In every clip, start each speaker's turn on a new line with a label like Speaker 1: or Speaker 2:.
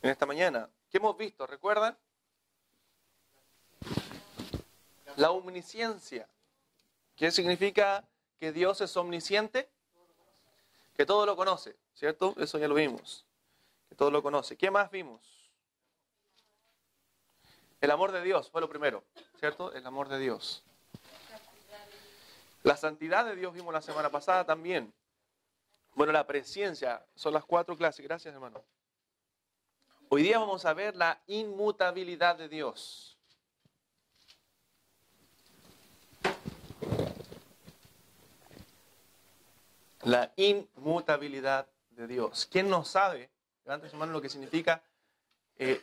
Speaker 1: en esta mañana. ¿Qué hemos visto? ¿Recuerdan? La omnisciencia. ¿Qué significa que Dios es omnisciente? Que todo lo conoce, ¿cierto? Eso ya lo vimos. Que todo lo conoce. ¿Qué más vimos? El amor de Dios fue lo primero, ¿cierto? El amor de Dios. La santidad de Dios vimos la semana pasada también. Bueno, la presencia, son las 4 clases. Gracias, hermano. Hoy día vamos a ver la inmutabilidad de Dios. La inmutabilidad de Dios. ¿Quién no sabe, levante su mano, lo que significa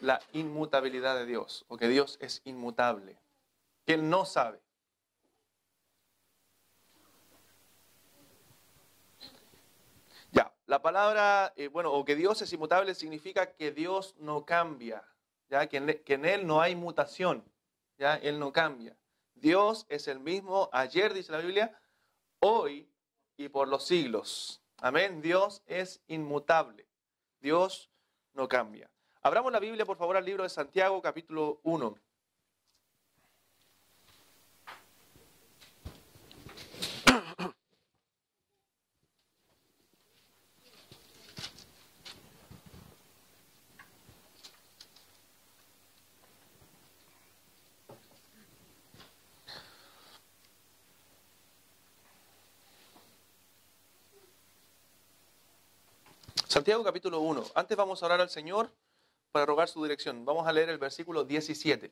Speaker 1: la inmutabilidad de Dios? O que Dios es inmutable. ¿Quién no sabe? Ya, la palabra, o que Dios es inmutable significa que Dios no cambia, ya, que en Él no hay mutación, ya, Él no cambia. Dios es el mismo ayer, dice la Biblia, hoy y por los siglos. Amén. Dios es inmutable. Dios no cambia. Abramos la Biblia, por favor, al libro de Santiago, capítulo 1. Santiago capítulo 1. Antes vamos a orar al Señor para rogar su dirección. Vamos a leer el versículo 17.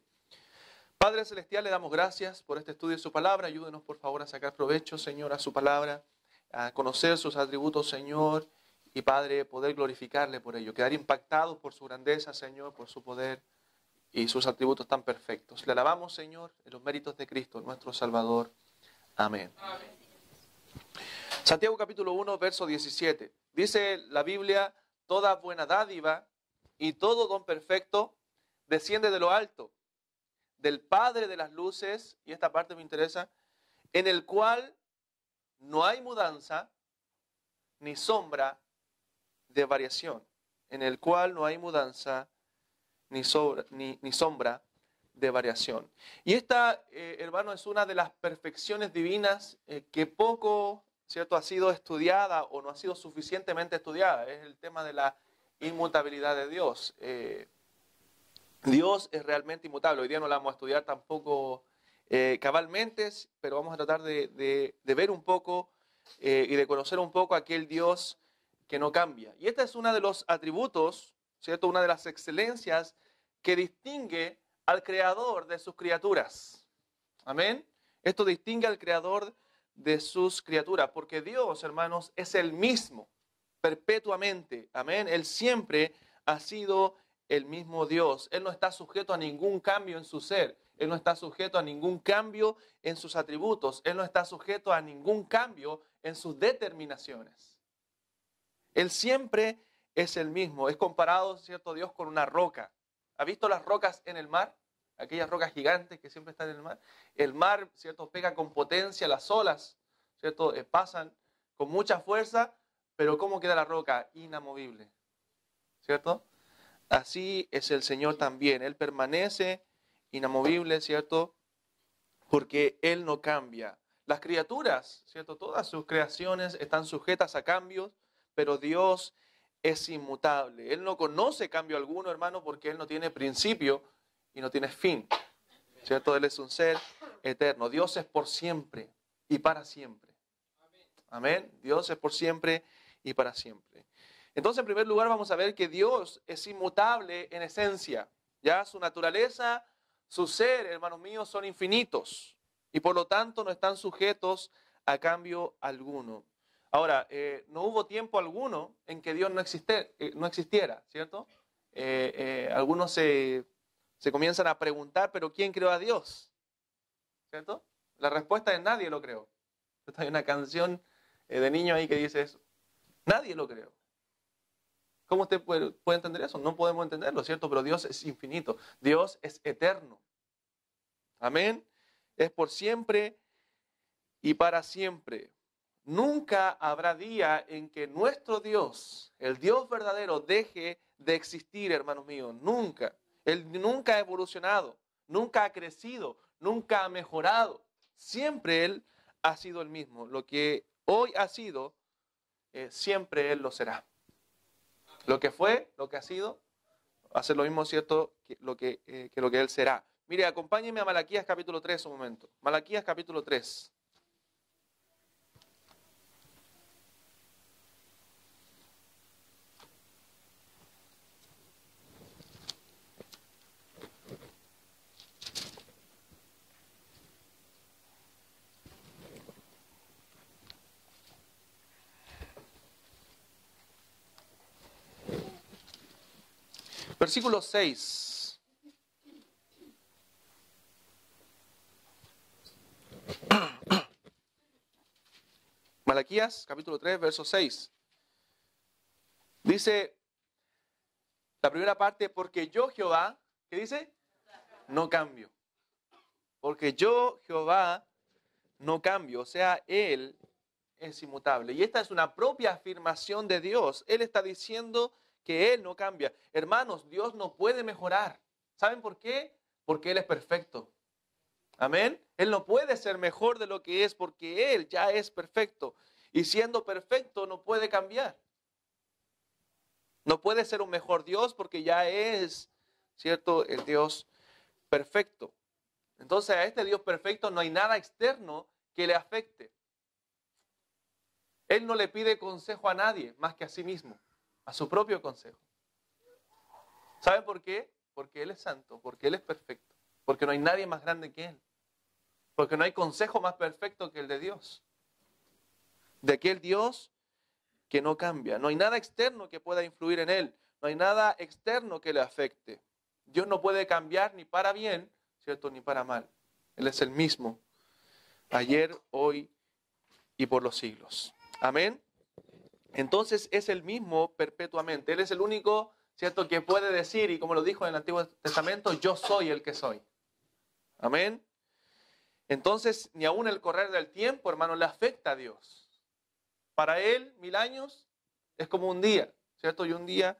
Speaker 1: Padre Celestial, le damos gracias por este estudio de su palabra. Ayúdenos, por favor, a sacar provecho, Señor, a su palabra, a conocer sus atributos, Señor, y Padre, poder glorificarle por ello. Quedar impactados por su grandeza, Señor, por su poder y sus atributos tan perfectos. Le alabamos, Señor, en los méritos de Cristo, nuestro Salvador. Amén. Amén. Santiago capítulo 1, verso 17. Dice la Biblia, toda buena dádiva y todo don perfecto desciende de lo alto, del Padre de las luces, y esta parte me interesa, en el cual no hay mudanza ni sombra de variación. En el cual no hay mudanza ni sombra de variación. Y esta, hermano, es una de las perfecciones divinas que poco, ¿cierto?, ha sido estudiada o no ha sido suficientemente estudiada. Es el tema de la inmutabilidad de Dios. Dios es realmente inmutable. Hoy día no la vamos a estudiar tampoco cabalmente, pero vamos a tratar de ver un poco y de conocer un poco a aquel Dios que no cambia. Y este es uno de los atributos, ¿cierto?, una de las excelencias que distingue al Creador de sus criaturas. Amén. Esto distingue al Creador de sus criaturas, porque Dios, hermanos, es el mismo, perpetuamente. Amén. Él siempre ha sido el mismo Dios. Él no está sujeto a ningún cambio en su ser. Él no está sujeto a ningún cambio en sus atributos. Él no está sujeto a ningún cambio en sus determinaciones. Él siempre es el mismo. Es comparado, ¿cierto?, Dios con una roca. ¿Ha visto las rocas en el mar? Aquellas rocas gigantes que siempre están en el mar. El mar, ¿cierto?, pega con potencia, las olas, ¿cierto?, pasan con mucha fuerza, pero ¿cómo queda la roca? Inamovible, ¿cierto? Así es el Señor también. Él permanece inamovible, ¿cierto?, porque Él no cambia. Las criaturas, ¿cierto?, todas sus creaciones están sujetas a cambios, pero Dios es inmutable. Él no conoce cambio alguno, hermano, porque Él no tiene principio y no tiene fin, ¿cierto? Él es un ser eterno. Dios es por siempre y para siempre. Amén. Dios es por siempre y para siempre. Entonces, en primer lugar, vamos a ver que Dios es inmutable en esencia. Ya su naturaleza, su ser, hermanos míos, son infinitos y por lo tanto no están sujetos a cambio alguno. Ahora, no hubo tiempo alguno en que Dios no existiera, ¿cierto? Algunos se comienzan a preguntar, ¿pero quién creó a Dios? ¿Cierto? La respuesta es nadie lo creó. Hay una canción de niño ahí que dice eso. Nadie lo creó. ¿Cómo usted puede entender eso? No podemos entenderlo, ¿cierto? Pero Dios es infinito. Dios es eterno. Amén. Es por siempre y para siempre. Nunca habrá día en que nuestro Dios, el Dios verdadero, deje de existir, hermanos míos. Nunca. Él nunca ha evolucionado, nunca ha crecido, nunca ha mejorado. Siempre Él ha sido el mismo. Lo que hoy ha sido, siempre Él lo será. Lo que fue, lo que ha sido, va a ser lo mismo, ¿cierto?, que lo que Él será. Mire, acompáñenme a Malaquías capítulo 3 un momento. Malaquías capítulo 3. Versículo 6. Malaquías, capítulo 3, verso 6. Dice, la primera parte, porque yo Jehová, ¿qué dice? No cambio. Porque yo Jehová no cambio. O sea, Él es inmutable. Y esta es una propia afirmación de Dios. Él está diciendo que Él no cambia. Hermanos, Dios no puede mejorar. ¿Saben por qué? Porque Él es perfecto. Amén. Él no puede ser mejor de lo que es porque Él ya es perfecto. Y siendo perfecto no puede cambiar. No puede ser un mejor Dios porque ya es, ¿cierto?, el Dios perfecto. Entonces a este Dios perfecto no hay nada externo que le afecte. Él no le pide consejo a nadie más que a sí mismo, a su propio consejo. ¿Saben por qué? Porque Él es santo, porque Él es perfecto, porque no hay nadie más grande que Él, porque no hay consejo más perfecto que el de Dios. De aquel Dios que no cambia. No hay nada externo que pueda influir en Él, no hay nada externo que le afecte. Dios no puede cambiar ni para bien, ¿cierto?, ni para mal. Él es el mismo, ayer, hoy y por los siglos. Amén. Entonces es el mismo perpetuamente. Él es el único, ¿cierto?, que puede decir, y como lo dijo en el Antiguo Testamento, yo soy el que soy. Amén. Entonces, ni aún el correr del tiempo, hermano, le afecta a Dios. Para Él, 1000 años es como un día, ¿cierto? Y un día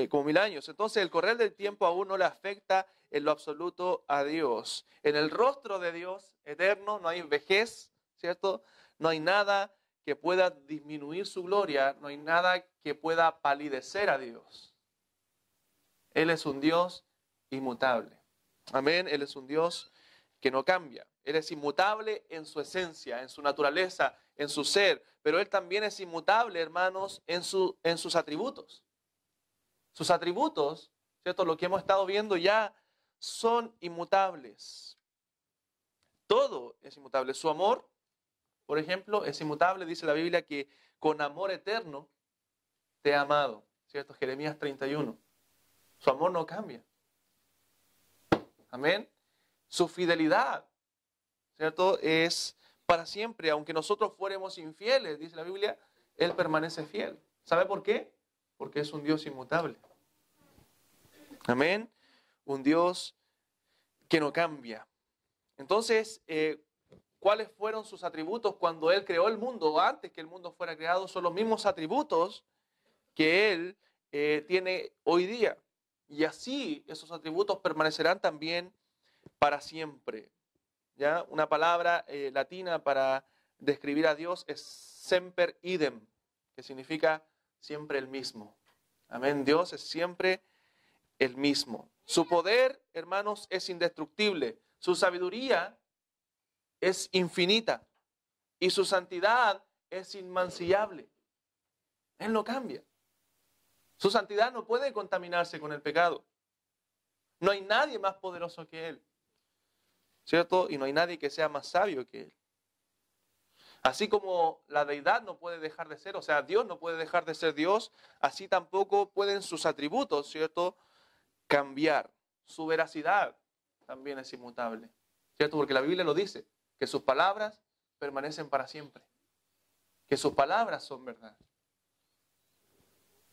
Speaker 1: como 1000 años. Entonces, el correr del tiempo aún no le afecta en lo absoluto a Dios. En el rostro de Dios eterno no hay vejez, ¿cierto? No hay nada que pueda disminuir su gloria, no hay nada que pueda palidecer a Dios. Él es un Dios inmutable. Amén. Él es un Dios que no cambia. Él es inmutable en su esencia, en su naturaleza, en su ser. Pero Él también es inmutable, hermanos, en sus atributos. Sus atributos, ¿cierto?, lo que hemos estado viendo ya, son inmutables. Todo es inmutable. Su amor, por ejemplo, es inmutable. Dice la Biblia que con amor eterno te he amado, ¿cierto? Jeremías 31. Su amor no cambia. Amén. Su fidelidad, ¿cierto?, es para siempre. Aunque nosotros fuéramos infieles, dice la Biblia, Él permanece fiel. ¿Sabe por qué? Porque es un Dios inmutable. Amén. Un Dios que no cambia. Entonces, ¿cuáles fueron sus atributos cuando Él creó el mundo o antes que el mundo fuera creado? Son los mismos atributos que Él tiene hoy día. Y así esos atributos permanecerán también para siempre. ¿Ya? Una palabra latina para describir a Dios es semper idem, que significa siempre el mismo. Amén. Dios es siempre el mismo. Su poder, hermanos, es indestructible. Su sabiduría es infinita. Y su santidad es inmancillable. Él no cambia. Su santidad no puede contaminarse con el pecado. No hay nadie más poderoso que Él, ¿cierto? Y no hay nadie que sea más sabio que Él. Así como la deidad no puede dejar de ser, o sea, Dios no puede dejar de ser Dios, así tampoco pueden sus atributos, ¿cierto?, cambiar. Su veracidad también es inmutable, ¿cierto? Porque la Biblia lo dice, que sus palabras permanecen para siempre, que sus palabras son verdad.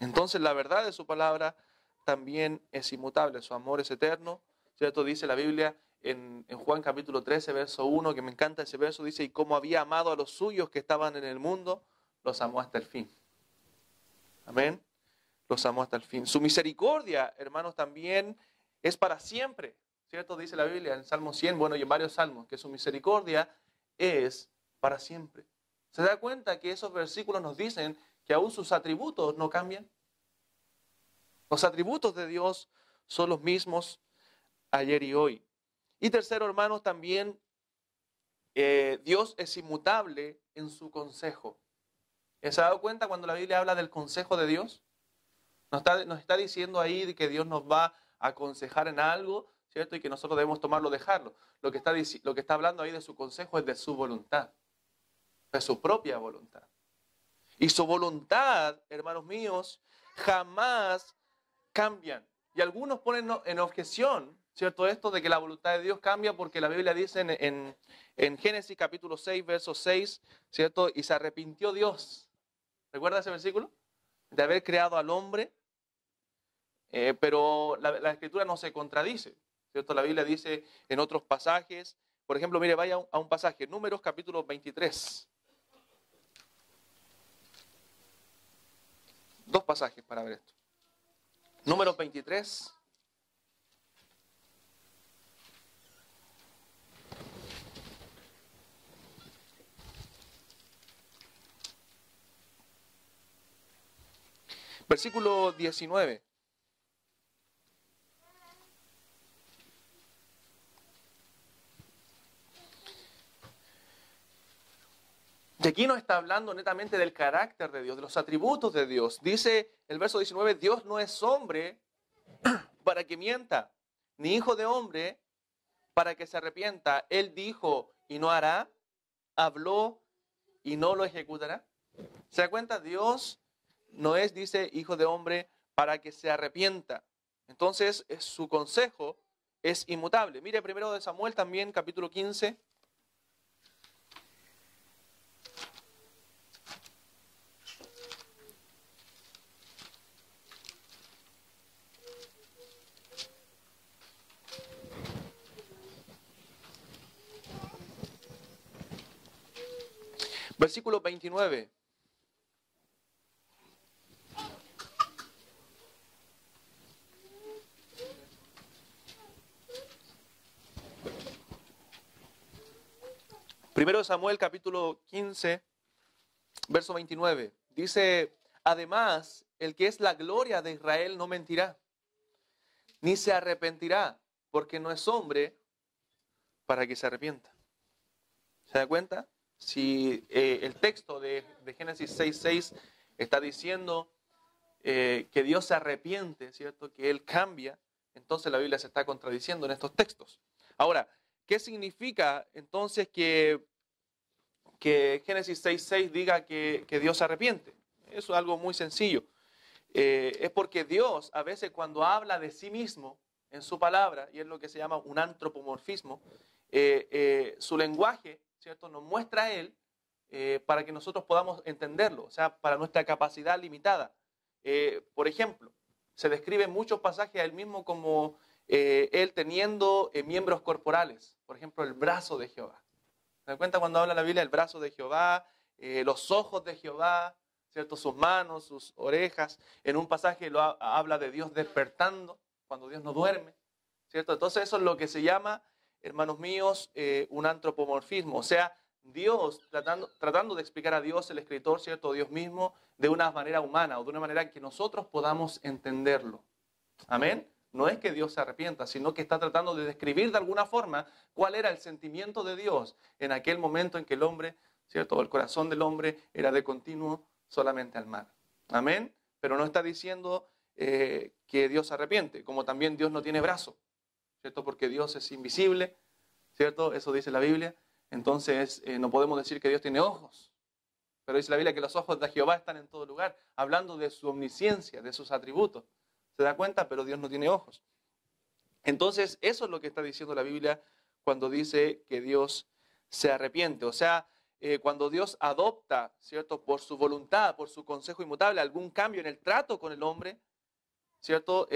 Speaker 1: Entonces la verdad de su palabra también es inmutable, su amor es eterno, ¿cierto? Dice la Biblia en Juan capítulo 13, verso 1, que me encanta ese verso, dice, y como había amado a los suyos que estaban en el mundo, los amó hasta el fin. Amén. los amó hasta el fin. Su misericordia, hermanos, también es para siempre, ¿cierto? Dice la Biblia en el Salmo 100, bueno, y en varios salmos, que su misericordia es para siempre. ¿Se da cuenta que esos versículos nos dicen que aún sus atributos no cambian? Los atributos de Dios son los mismos ayer y hoy. Y tercero, hermanos, también Dios es inmutable en su consejo. ¿Se ha dado cuenta cuando la Biblia habla del consejo de Dios? Nos está diciendo ahí de que Dios nos va a aconsejar en algo, ¿cierto? Y que nosotros debemos tomarlo o dejarlo. Lo que está hablando ahí de su consejo es de su voluntad, de su propia voluntad. Y su voluntad, hermanos míos, jamás cambian. Y algunos ponen en objeción, ¿cierto? Esto de que la voluntad de Dios cambia porque la Biblia dice en Génesis capítulo 6, verso 6, ¿cierto? Y se arrepintió Dios. ¿Recuerda ese versículo? De haber creado al hombre, pero la Escritura no se contradice, ¿cierto? La Biblia dice en otros pasajes, por ejemplo, mire, vaya a un pasaje, Números capítulo 23. Dos pasajes para ver esto. Números 23. Versículo 19. Y aquí nos está hablando netamente del carácter de Dios, de los atributos de Dios. Dice el verso 19, Dios no es hombre para que mienta, ni hijo de hombre para que se arrepienta. Él dijo y no hará, habló y no lo ejecutará. ¿Se da cuenta? Dios no es, dice, hijo de hombre para que se arrepienta. Entonces, su consejo es inmutable. Mire, primero de Samuel también, capítulo 15. Versículo 29. Primero de Samuel, capítulo 15, verso 29. Dice, además, el que es la gloria de Israel no mentirá, ni se arrepentirá, porque no es hombre para que se arrepienta. ¿Se da cuenta? Si el texto de Génesis 6:6 está diciendo que Dios se arrepiente, ¿cierto? Que Él cambia, entonces la Biblia se está contradiciendo en estos textos. Ahora, ¿qué significa entonces que Génesis 6:6 diga que Dios se arrepiente? Eso es algo muy sencillo. Es porque Dios a veces cuando habla de sí mismo en su palabra, y es lo que se llama un antropomorfismo, su lenguaje, ¿cierto? Nos muestra a Él para que nosotros podamos entenderlo, o sea, para nuestra capacidad limitada. Por ejemplo, se describe en muchos pasajes a Él mismo como Él teniendo miembros corporales, por ejemplo, el brazo de Jehová. ¿Se dan cuenta cuando habla la Biblia? El brazo de Jehová, los ojos de Jehová, ¿cierto? Sus manos, sus orejas. En un pasaje habla de Dios despertando, cuando Dios no duerme, ¿cierto? Entonces eso es lo que se llama, hermanos míos, un antropomorfismo. O sea, Dios, tratando de explicar a Dios, el escritor, ¿cierto? Dios mismo, de una manera humana o de una manera que nosotros podamos entenderlo. Amén. No es que Dios se arrepienta, sino que está tratando de describir de alguna forma cuál era el sentimiento de Dios en aquel momento en que el hombre, ¿cierto? El corazón del hombre era de continuo solamente al mar. Amén. Pero no está diciendo que Dios se arrepiente, como también Dios no tiene brazo, ¿cierto? Porque Dios es invisible, ¿cierto? Eso dice la Biblia. Entonces no podemos decir que Dios tiene ojos. Pero dice la Biblia que los ojos de Jehová están en todo lugar, hablando de su omnisciencia, de sus atributos. ¿Se da cuenta? Pero Dios no tiene ojos. Entonces, eso es lo que está diciendo la Biblia cuando dice que Dios se arrepiente. O sea, cuando Dios adopta, ¿cierto? Por su voluntad, por su consejo inmutable, algún cambio en el trato con el hombre, ¿cierto?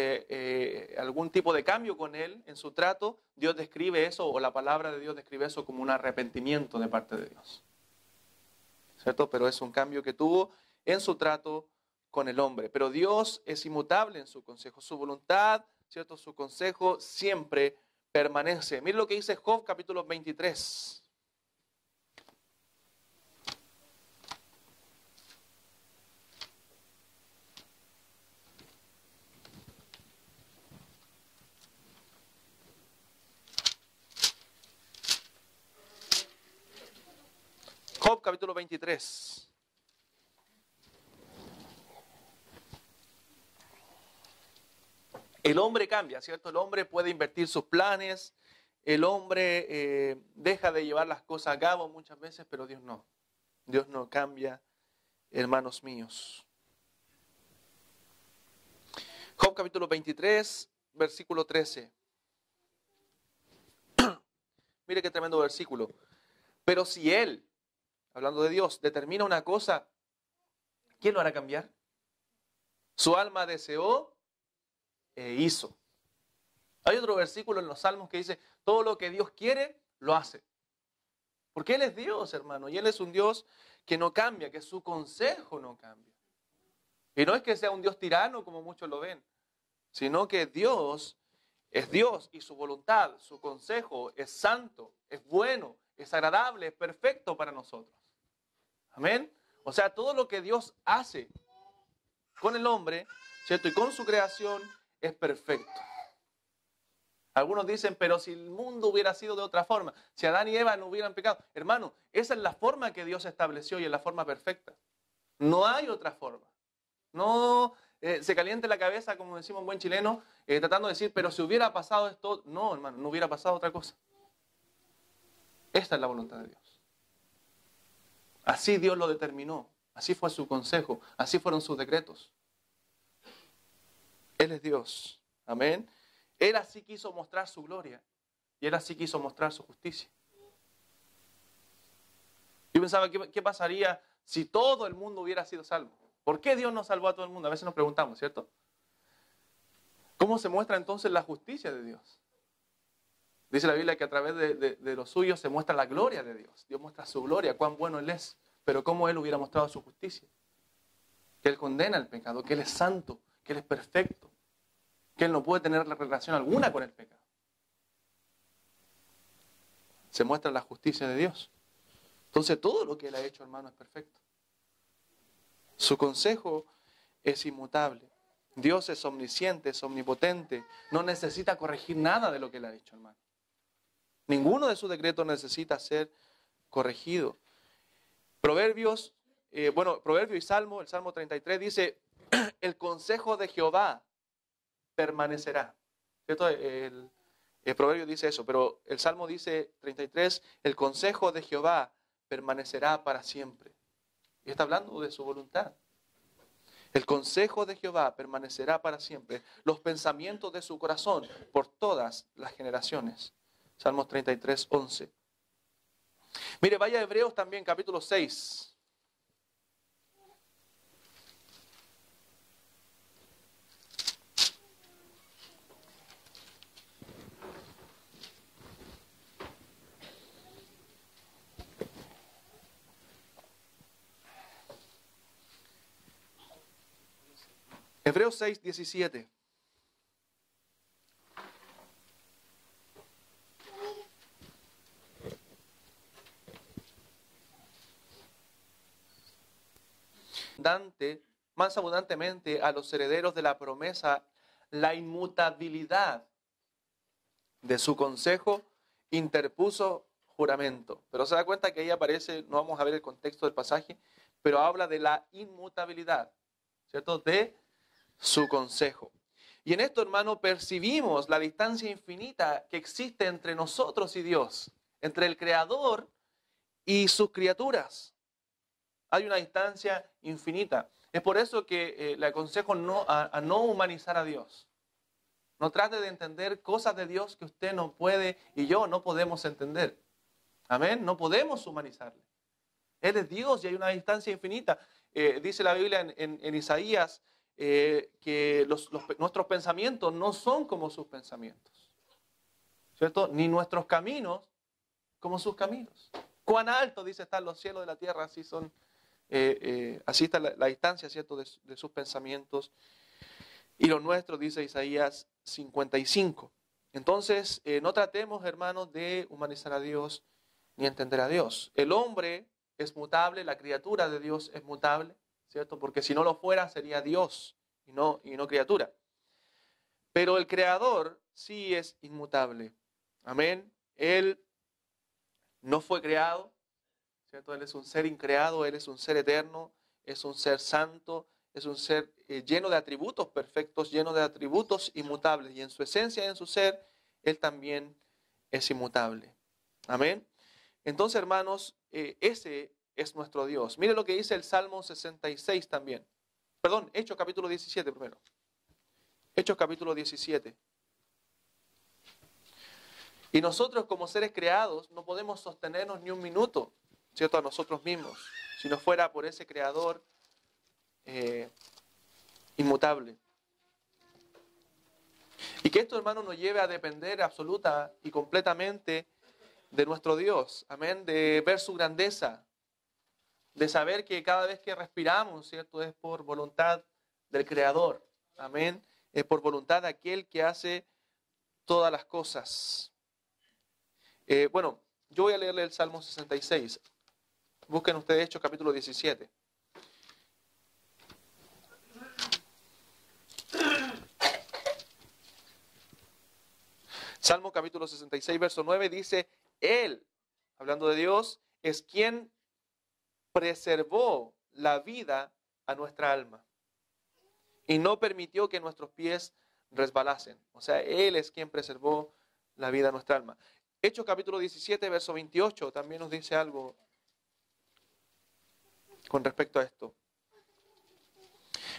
Speaker 1: Algún tipo de cambio con él en su trato, Dios describe eso, o la palabra de Dios describe eso como un arrepentimiento de parte de Dios. ¿Cierto? Pero es un cambio que tuvo en su trato con el hombre. Pero Dios es inmutable en su consejo. Su voluntad, ¿cierto? Su consejo siempre permanece. Mire lo que dice Job capítulo 23. Job capítulo 23. El hombre cambia, ¿cierto? El hombre puede invertir sus planes, el hombre deja de llevar las cosas a cabo muchas veces, pero Dios no. Dios no cambia, hermanos míos. Job capítulo 23, versículo 13. Mire qué tremendo versículo. Pero si Él, hablando de Dios, determina una cosa, ¿quién lo hará cambiar? Su alma deseó e hizo. Hay otro versículo en los Salmos que dice, todo lo que Dios quiere, lo hace. Porque Él es Dios, hermano, y Él es un Dios que no cambia, que su consejo no cambia. Y no es que sea un Dios tirano como muchos lo ven, sino que Dios es Dios y su voluntad, su consejo es santo, es bueno, es agradable, es perfecto para nosotros. Amén. O sea, todo lo que Dios hace con el hombre, ¿cierto? Y con su creación es perfecto. Algunos dicen, pero si el mundo hubiera sido de otra forma, si Adán y Eva no hubieran pecado. Hermano, esa es la forma que Dios estableció y es la forma perfecta. No hay otra forma. No se caliente la cabeza, como decimos en buen chileno, tratando de decir, pero si hubiera pasado esto, no, hermano, no hubiera pasado otra cosa. Esta es la voluntad de Dios. Así Dios lo determinó, así fue su consejo, así fueron sus decretos. Él es Dios, amén. Él así quiso mostrar su gloria y Él así quiso mostrar su justicia. Yo pensaba, ¿qué pasaría si todo el mundo hubiera sido salvo? ¿Por qué Dios no salvó a todo el mundo? A veces nos preguntamos, ¿cierto? ¿Cómo se muestra entonces la justicia de Dios? Dice la Biblia que a través de los suyos se muestra la gloria de Dios. Dios muestra su gloria, cuán bueno Él es. Pero cómo Él hubiera mostrado su justicia. Que Él condena el pecado, que Él es santo, que Él es perfecto. Que Él no puede tener relación alguna con el pecado. Se muestra la justicia de Dios. Entonces todo lo que Él ha hecho, hermano, es perfecto. Su consejo es inmutable. Dios es omnisciente, es omnipotente. No necesita corregir nada de lo que Él ha hecho, hermano. Ninguno de sus decretos necesita ser corregido. Proverbios y Salmo, el Salmo 33 dice, el consejo de Jehová permanecerá. ¿Cierto? El Proverbio dice eso, pero el Salmo dice 33, el consejo de Jehová permanecerá para siempre. Y está hablando de su voluntad. El consejo de Jehová permanecerá para siempre. Los pensamientos de su corazón por todas las generaciones. Salmos 33, 11. Mire, vaya a Hebreos también, capítulo 6. Hebreos 6, 17. Más abundantemente a los herederos de la promesa la inmutabilidad de su consejo interpuso juramento. Pero se da cuenta que ahí aparece, no vamos a ver el contexto del pasaje, pero habla de la inmutabilidad, ¿cierto? De su consejo. Y en esto, hermano, percibimos la distancia infinita que existe entre nosotros y Dios, entre el Creador y sus criaturas. Hay una distancia infinita. Es por eso que le aconsejo a no humanizar a Dios. No trate de entender cosas de Dios que usted no puede y yo no podemos entender. Amén. No podemos humanizarle. Él es Dios y hay una distancia infinita. Dice la Biblia en Isaías que nuestros pensamientos no son como sus pensamientos. ¿Cierto? Ni nuestros caminos como sus caminos. Cuán alto, dice, están los cielos de la tierra, así son así está la distancia, ¿cierto?, de sus pensamientos y los nuestros, dice Isaías 55. Entonces, no tratemos, hermanos, de humanizar a Dios ni entender a Dios. El hombre es mutable, la criatura de Dios es mutable, ¿cierto? Porque si no lo fuera, sería Dios y no criatura. Pero el Creador sí es inmutable. Amén. Él no fue creado, ¿cierto? Él es un ser increado, Él es un ser eterno, es un ser santo, es un ser lleno de atributos perfectos, lleno de atributos inmutables. Y en su esencia y en su ser, Él también es inmutable. Amén. Entonces, hermanos, ese es nuestro Dios. Mire lo que dice el Salmo 66 también. Perdón, Hechos capítulo 17 primero. Hechos capítulo 17. Y nosotros como seres creados no podemos sostenernos ni un minuto, ¿cierto?, a nosotros mismos, si no fuera por ese Creador inmutable. Y que esto, hermano, nos lleve a depender absoluta y completamente de nuestro Dios. Amén. De ver su grandeza. De saber que cada vez que respiramos, ¿cierto?, es por voluntad del Creador. Amén. Es por voluntad de aquel que hace todas las cosas. Bueno, yo voy a leerle el Salmo 66. Busquen ustedes Hechos capítulo 17. Salmo capítulo 66, verso 9 dice, Él, hablando de Dios, es quien preservó la vida a nuestra alma y no permitió que nuestros pies resbalasen. O sea, Él es quien preservó la vida a nuestra alma. Hechos capítulo 17, verso 28 también nos dice algo con respecto a esto.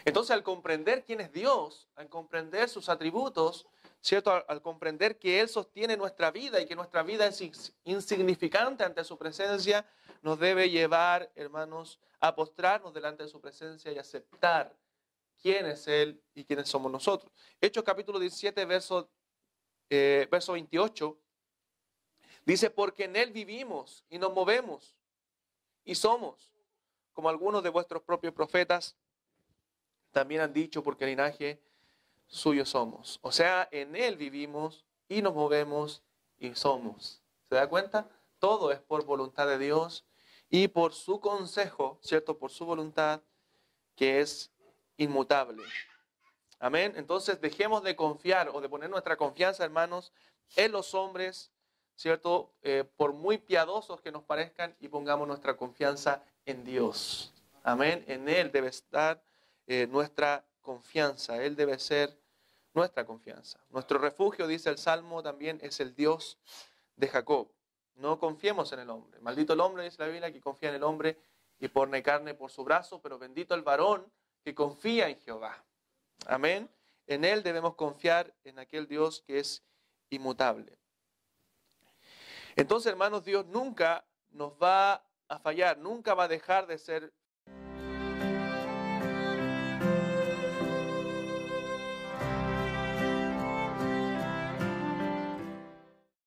Speaker 1: Entonces, al comprender quién es Dios, al comprender sus atributos, ¿cierto? Al comprender que Él sostiene nuestra vida y que nuestra vida es insignificante ante su presencia, nos debe llevar, hermanos, a postrarnos delante de su presencia y aceptar quién es Él y quiénes somos nosotros. Hechos capítulo 17, verso 28, dice, porque en Él vivimos y nos movemos y somos, como algunos de vuestros propios profetas también han dicho, porque el linaje suyo somos. O sea, en Él vivimos y nos movemos y somos. ¿Se da cuenta? Todo es por voluntad de Dios y por su consejo, ¿cierto? Por su voluntad que es inmutable. Amén. Entonces dejemos de confiar o de poner nuestra confianza, hermanos, en los hombres, ¿cierto? Por muy piadosos que nos parezcan, y pongamos nuestra confianza en Dios. Amén. En Él debe estar nuestra confianza. Él debe ser nuestra confianza. Nuestro refugio, dice el Salmo, también es el Dios de Jacob. No confiemos en el hombre. Maldito el hombre, dice la Biblia, que confía en el hombre y pone carne por su brazo, pero bendito el varón que confía en Jehová. Amén. En Él debemos confiar, en aquel Dios que es inmutable. Entonces, hermanos, Dios nunca nos va a fallar, nunca va a dejar de ser